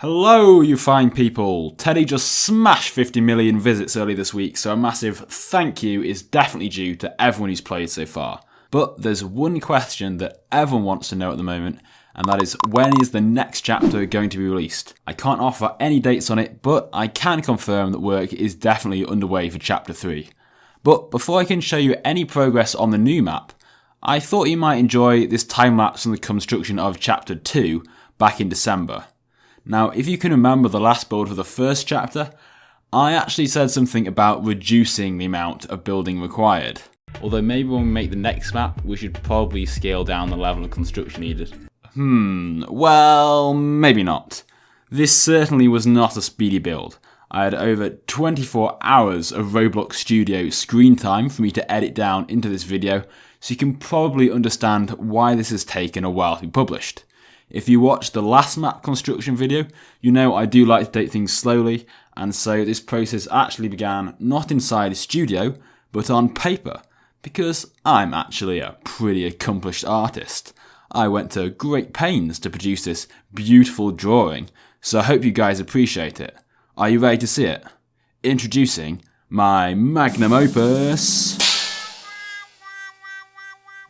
Hello, you fine people! Teddy just smashed 50 million visits early this week, so a massive thank you is definitely due to everyone who's played so far. But there's one question that everyone wants to know at the moment, and that is, when is the next chapter going to be released? I can't offer any dates on it, but I can confirm that work is definitely underway for chapter 3. But before I can show you any progress on the new map, I thought you might enjoy this time-lapse on the construction of chapter 2 back in December. Now, if you can remember the last build for the first chapter, I actually said something about reducing the amount of building required. Although maybe when we make the next map, we should probably scale down the level of construction needed. Well, maybe not. This certainly was not a speedy build. I had over 24 hours of Roblox Studio screen time for me to edit down into this video, so you can probably understand why this has taken a while to be published. If you watched the last map construction video, you know I do like to take things slowly, and so this process actually began not inside a studio, but on paper, because I'm actually a pretty accomplished artist. I went to great pains to produce this beautiful drawing, so I hope you guys appreciate it. Are you ready to see it? Introducing my magnum opus.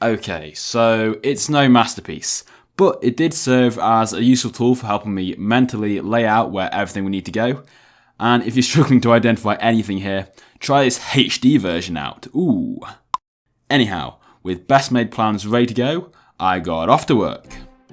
Okay, so it's no masterpiece, but it did serve as a useful tool for helping me mentally lay out where everything would need to go. And if you're struggling to identify anything here, try this HD version out. Ooh. Anyhow, with best made plans ready to go, I got off to work.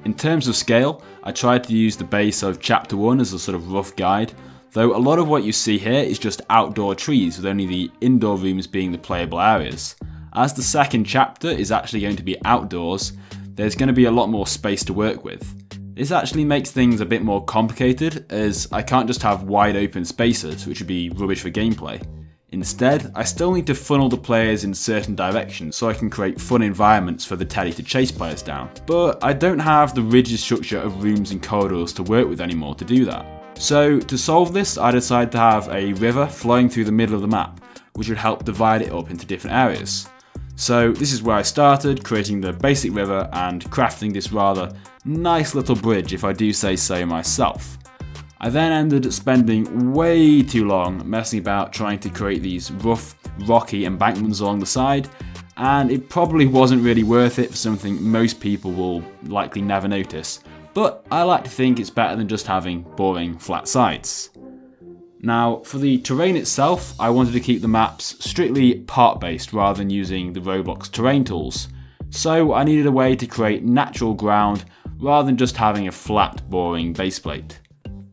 In terms of scale, I tried to use the base of chapter 1 as a sort of rough guide, though a lot of what you see here is just outdoor trees with only the indoor rooms being the playable areas. As the second chapter is actually going to be outdoors, there's going to be a lot more space to work with. This actually makes things a bit more complicated, as I can't just have wide open spaces, which would be rubbish for gameplay. Instead, I still need to funnel the players in certain directions so I can create fun environments for the Teddy to chase players down. But I don't have the rigid structure of rooms and corridors to work with anymore to do that. So to solve this, I decided to have a river flowing through the middle of the map, which would help divide it up into different areas. So this is where I started, creating the basic river and crafting this rather nice little bridge, if I do say so myself. I then ended up spending way too long messing about trying to create these rough, rocky embankments along the side, and it probably wasn't really worth it for something most people will likely never notice, but I like to think it's better than just having boring flat sides. Now, for the terrain itself, I wanted to keep the maps strictly part-based rather than using the Roblox terrain tools, so I needed a way to create natural ground rather than just having a flat, boring base plate.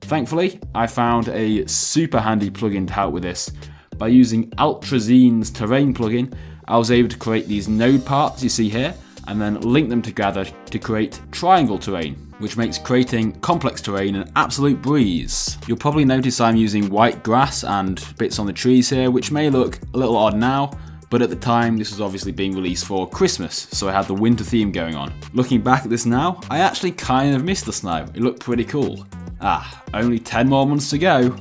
Thankfully, I found a super handy plugin to help with this. By using Altrazine's terrain plugin, I was able to create these node parts you see here, and then link them together to create triangle terrain, which makes creating complex terrain an absolute breeze. You'll probably notice I'm using white grass and bits on the trees here, which may look a little odd now, but at the time this was obviously being released for Christmas, so I had the winter theme going on. Looking back at this now, I actually kind of missed the snow. It looked pretty cool. Only 10 more months to go.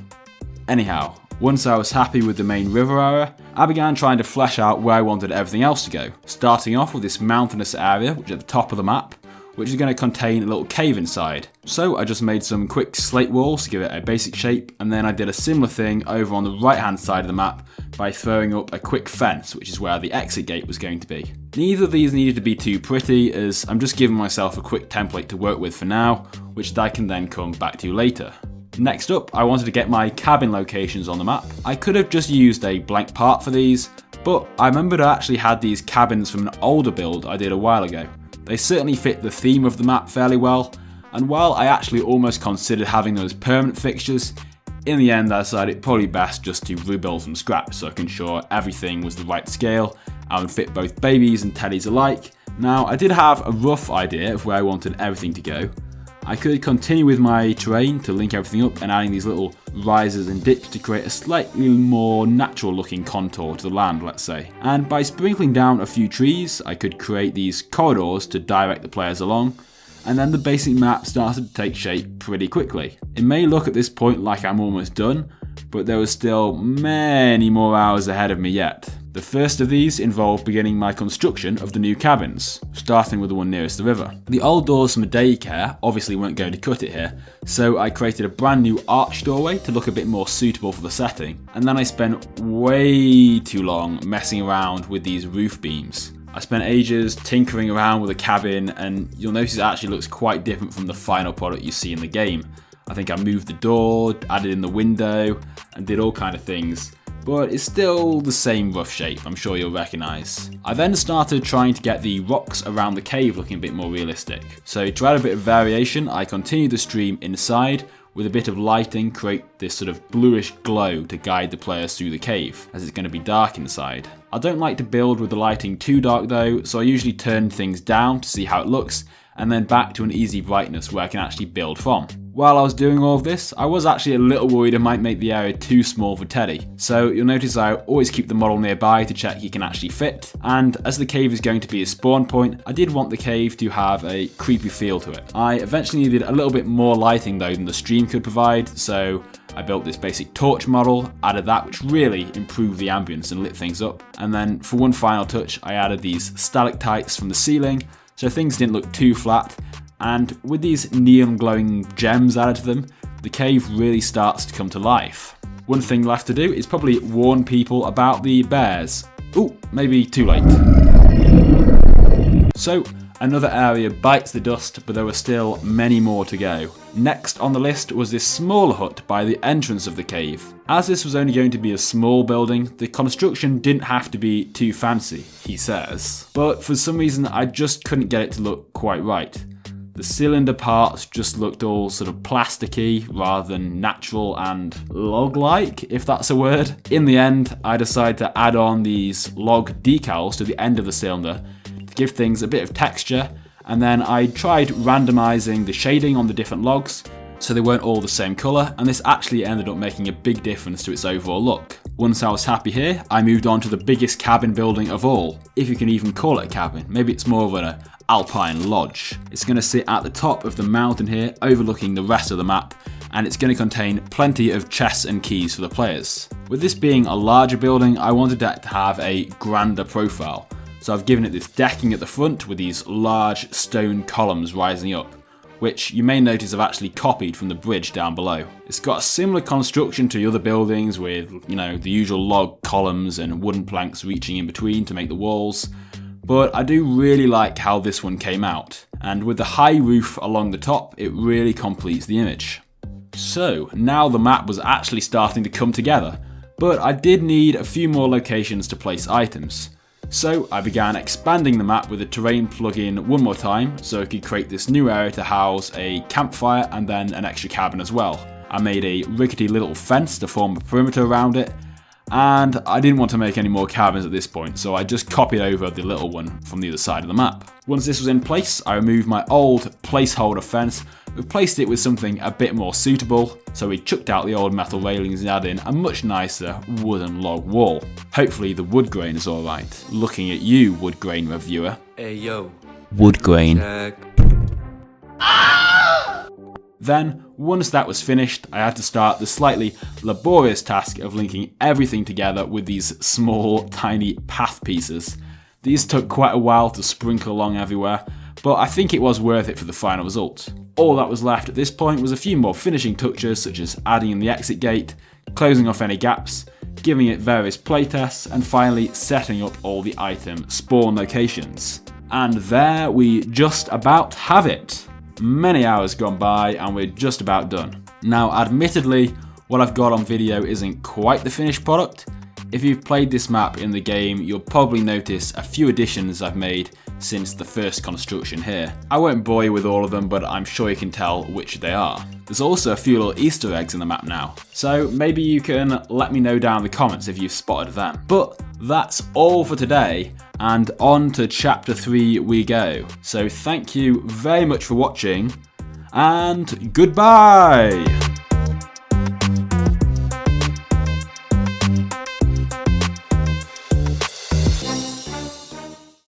Anyhow, once I was happy with the main river area, I began trying to flesh out where I wanted everything else to go, starting off with this mountainous area, which is at the top of the map, which is going to contain a little cave inside. So I just made some quick slate walls to give it a basic shape, and then I did a similar thing over on the right hand side of the map by throwing up a quick fence, which is where the exit gate was going to be. Neither of these needed to be too pretty, as I'm just giving myself a quick template to work with for now, which I can then come back to later. Next up, I wanted to get my cabin locations on the map. I could have just used a blank part for these, but I remembered I actually had these cabins from an older build I did a while ago. They certainly fit the theme of the map fairly well, and while I actually almost considered having those permanent fixtures, in the end I decided it probably best just to rebuild from scratch so I can ensure everything was the right scale and would fit both babies and teddies alike. Now, I did have a rough idea of where I wanted everything to go. I could continue with my terrain to link everything up and adding these little rises and dips to create a slightly more natural looking contour to the land, let's say. And by sprinkling down a few trees, I could create these corridors to direct the players along, and then the basic map started to take shape pretty quickly. It may look at this point like I'm almost done, but there was still many more hours ahead of me yet. The first of these involved beginning my construction of the new cabins, starting with the one nearest the river. The old doors from a daycare obviously weren't going to cut it here, so I created a brand new arch doorway to look a bit more suitable for the setting, and then I spent way too long messing around with these roof beams. I spent ages tinkering around with the cabin, and you'll notice it actually looks quite different from the final product you see in the game. I think I moved the door, added in the window, and did all kind of things. But it's still the same rough shape, I'm sure you'll recognise. I then started trying to get the rocks around the cave looking a bit more realistic. So to add a bit of variation, I continued the stream inside with a bit of lighting, create this sort of bluish glow to guide the players through the cave, as it's going to be dark inside. I don't like to build with the lighting too dark though, so I usually turn things down to see how it looks, and then back to an easy brightness where I can actually build from. While I was doing all of this, I was actually a little worried I might make the area too small for Teddy. So you'll notice I always keep the model nearby to check he can actually fit. And as the cave is going to be a spawn point, I did want the cave to have a creepy feel to it. I eventually needed a little bit more lighting though than the stream could provide, so I built this basic torch model, added that, which really improved the ambience and lit things up. And then for one final touch, I added these stalactites from the ceiling, so things didn't look too flat. And with these neon glowing gems added to them, the cave really starts to come to life. One thing left to do is probably warn people about the bears. Ooh, maybe too late. So, another area bites the dust, but there were still many more to go. Next on the list was this smaller hut by the entrance of the cave. As this was only going to be a small building, the construction didn't have to be too fancy, he says. But for some reason, I just couldn't get it to look quite right. The cylinder parts just looked all sort of plasticky rather than natural and log-like, if that's a word. In the end, I decided to add on these log decals to the end of the cylinder to give things a bit of texture, and then I tried randomizing the shading on the different logs so they weren't all the same colour, and this actually ended up making a big difference to its overall look. Once I was happy here, I moved on to the biggest cabin building of all, if you can even call it a cabin. Maybe it's more of an alpine lodge. It's going to sit at the top of the mountain here, overlooking the rest of the map, and it's going to contain plenty of chests and keys for the players. With this being a larger building, I wanted it to have a grander profile, so I've given it this decking at the front with these large stone columns rising up, which you may notice I've actually copied from the bridge down below. It's got a similar construction to the other buildings with, the usual log columns and wooden planks reaching in between to make the walls. But I do really like how this one came out, and with the high roof along the top, it really completes the image. So now the map was actually starting to come together, but I did need a few more locations to place items. So I began expanding the map with the terrain plugin one more time, so I could create this new area to house a campfire and then an extra cabin as well. I made a rickety little fence to form a perimeter around it, and I didn't want to make any more cabins at this point, so I just copied over the little one from the other side of the map. Once this was in place, I removed my old placeholder fence, replaced it with something a bit more suitable, so we chucked out the old metal railings and added in a much nicer wooden log wall. Hopefully the wood grain is alright. Looking at you, wood grain reviewer. Hey yo. Wood grain. Check. Then, once that was finished, I had to start the slightly laborious task of linking everything together with these small, tiny path pieces. These took quite a while to sprinkle along everywhere, but I think it was worth it for the final result. All that was left at this point was a few more finishing touches, such as adding in the exit gate, closing off any gaps, giving it various playtests, and finally setting up all the item spawn locations. And there we just about have it. Many hours gone by and we're just about done. Now admittedly, what I've got on video isn't quite the finished product. If you've played this map in the game, you'll probably notice a few additions I've made since the first construction here. I won't bore you with all of them, but I'm sure you can tell which they are. There's also a few little Easter eggs in the map now, so maybe you can let me know down in the comments if you've spotted them. But that's all for today, and on to chapter 3 we go. So thank you very much for watching, and goodbye!